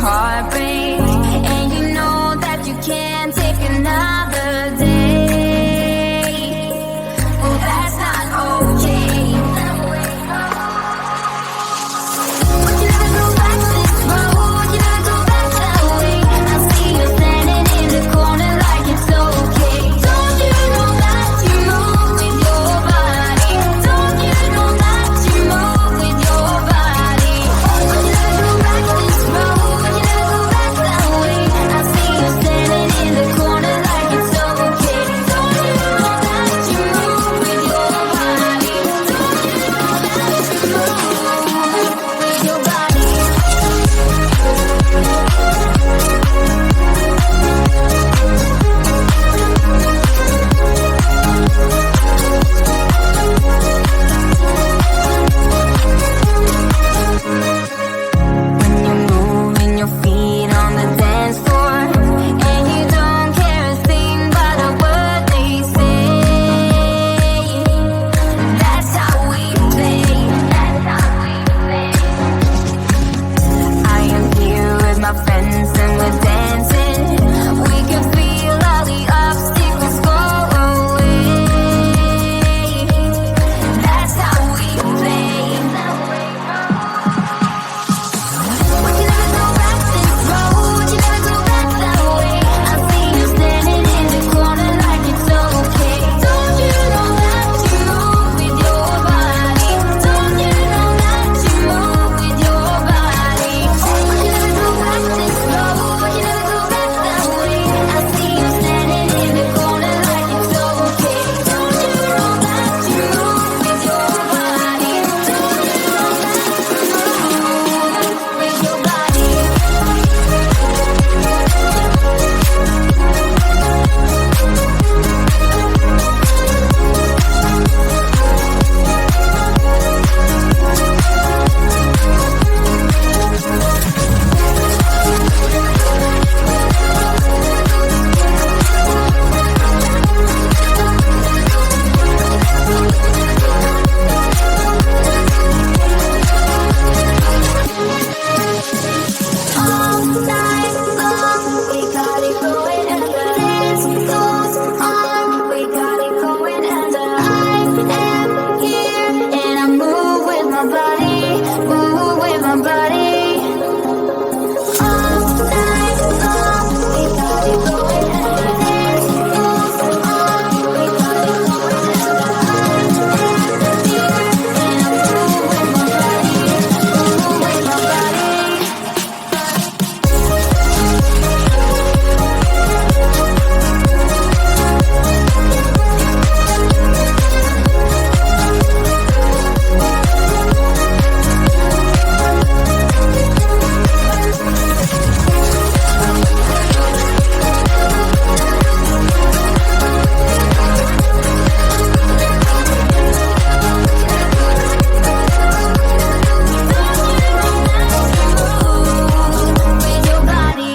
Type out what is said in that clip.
heartbreak, and you know that you can't take another day. Well, that's not okay. Would you never go back this road? Would you never go back that way? I see you standing in the corner like it's okay. Don't you know that you move with your body? Don't you know that you move with your body? Would you never go back this road? Would you never go back that way? I see you standing in the corner like it's okay. Don't you know that you move with your body? Don't you know that you move with your body? When you're moving your feet on the dance floor, and you don't care a thing about a word they say. That's how we play. That's how we play. I am here with my friends and we're dancing. We can feel all the obstacles go away. That's how we play. Would you never go back this road? Would you never go back that way? I see you standing in the corner like it's okay. Don't you know that you move with your body? Don't you know that you move with your body? Would you never go back this road? Would you never go back that way? I see you standing in the corner like it's okay. Don't you know that you move with your body? Don't you know that you move with your body? All night long, we got it going, and the dance goes on. We got it going, and I am here, and I move with my body, move with my body. All night long, we got it going, and the dance goes on. We got it going, and I am here, and I move with my body, move with my body. With your body.